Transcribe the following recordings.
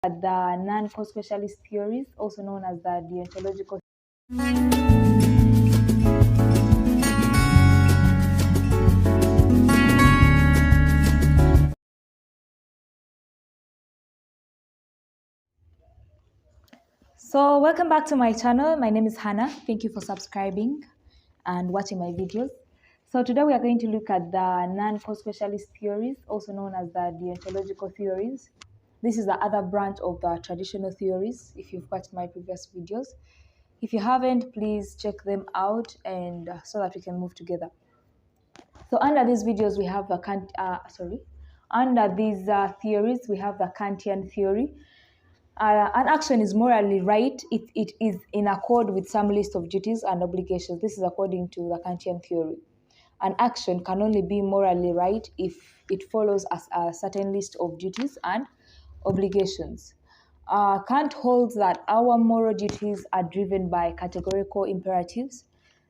at the non-consequentialist theories, also known as the deontological. So welcome back to my channel. My name is Hannah. Thank you for subscribing and watching my videos. So today we are going to look at the non-consequentialist theories, also known as the deontological theories. This is the other branch of the traditional theories, if you've watched my previous videos. If you haven't, please check them out and so that we can move together. So under these videos, we have the under these theories, we have the Kantian theory. An action is morally right if it is in accord with some list of duties and obligations. This is according to the Kantian theory. An action can only be morally right if it follows a certain list of duties and obligations. Kant holds that our moral duties are driven by categorical imperatives.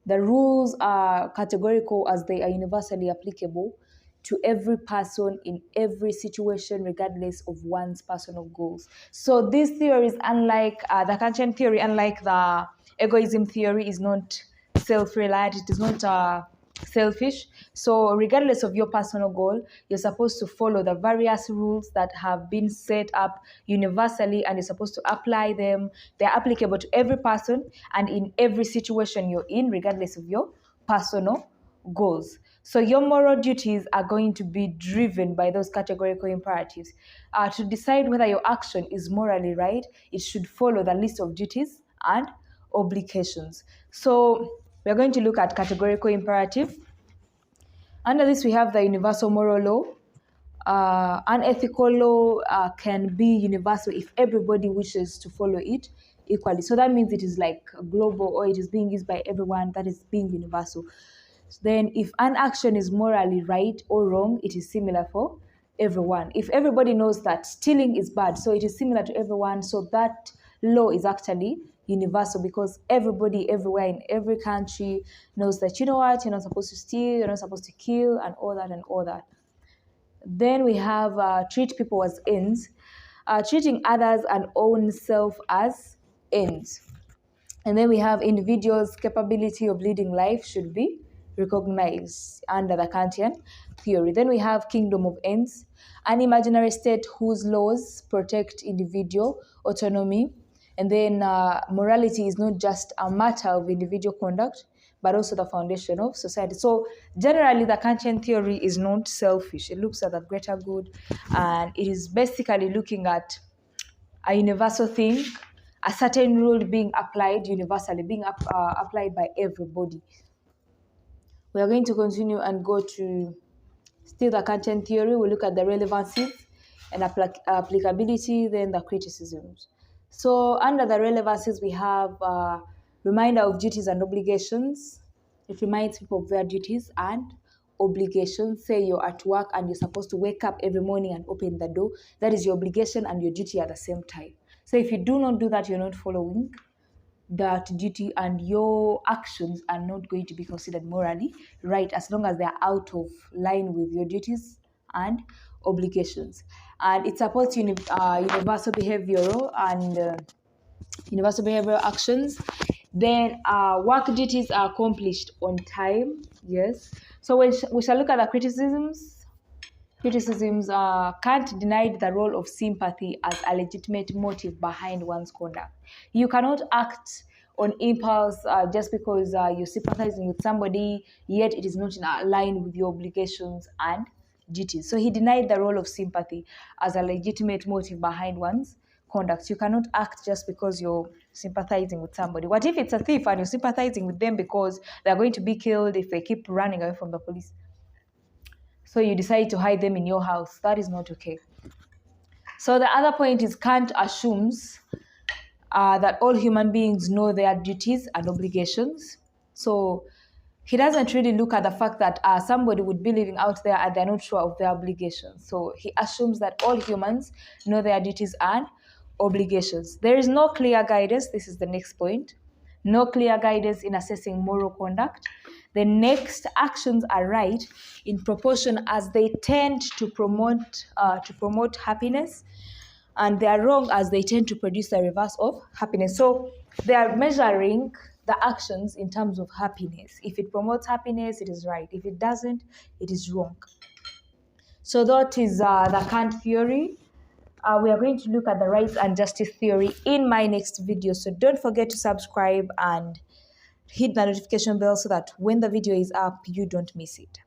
The rules are categorical as they are universally applicable to every person in every situation, regardless of one's personal goals. So this theory is unlike the Kantian theory, unlike the egoism theory, is not self-reliant. It is not selfish. So regardless of your personal goal, you're supposed to follow the various rules that have been set up universally, and you're supposed to apply them. They're applicable to every person and in every situation you're in, regardless of your personal goals. So your moral duties are going to be driven by those categorical imperatives. To decide whether your action is morally right, it should follow the list of duties and obligations. So we're going to look at categorical imperative. Under this, we have the universal moral law. Unethical law can be universal if everybody wishes to follow it equally. So that means it is like global, or it is being used by everyone, that is being universal. Then if an action is morally right or wrong, it is similar for everyone. If everybody knows that stealing is bad, so it is similar to everyone, so that law is actually universal, because everybody everywhere in every country knows that, you know what, you're not supposed to steal, you're not supposed to kill, and all that and all that. Then we have treat people as ends, treating others and own self as ends. And then we have individuals' capability of leading life should be recognized under the Kantian theory. Then we have kingdom of ends, an imaginary state whose laws protect individual autonomy. And then morality is not just a matter of individual conduct, but also the foundation of society. So generally, the Kantian theory is not selfish. It looks at the greater good, and it is basically looking at a universal thing, a certain rule being applied universally, being applied by everybody. We are going to continue and go to still the Kantian theory. We'll look at the relevancies and applicability, then the criticisms. So under the relevancies, we have reminder of duties and obligations. It reminds people of their duties and obligations. Say you're at work and you're supposed to wake up every morning and open the door. That is your obligation and your duty at the same time. So if you do not do that, you're not following that duty, and your actions are not going to be considered morally right as long as they are out of line with your duties and obligations. And it supports universal behavioral and universal behavioral actions. Then work duties are accomplished on time. Yes. So we shall look at the criticisms. Kant denied the role of sympathy as a legitimate motive behind one's conduct. You cannot act on impulse just because you're sympathizing with somebody, yet it is not in line with your obligations and duties. So he denied the role of sympathy as a legitimate motive behind one's conduct. You cannot act just because you're sympathizing with somebody. What if it's a thief and you're sympathizing with them because they're going to be killed if they keep running away from the police? So you decide to hide them in your house. That is not okay. So the other point is Kant assumes that all human beings know their duties and obligations. So he doesn't really look at the fact that somebody would be living out there and they're not sure of their obligations. So he assumes that all humans know their duties and obligations. There is no clear guidance. This is the next point. No clear guidance in assessing moral conduct. The next actions are right in proportion as they tend to promote happiness, and they are wrong as they tend to produce the reverse of happiness. So they are measuring the actions in terms of happiness. If it promotes happiness, it is right. If it doesn't, it is wrong. So that is the Kant theory. We are going to look at the rights and justice theory in my next video. So don't forget to subscribe and hit the notification bell so that when the video is up, you don't miss it.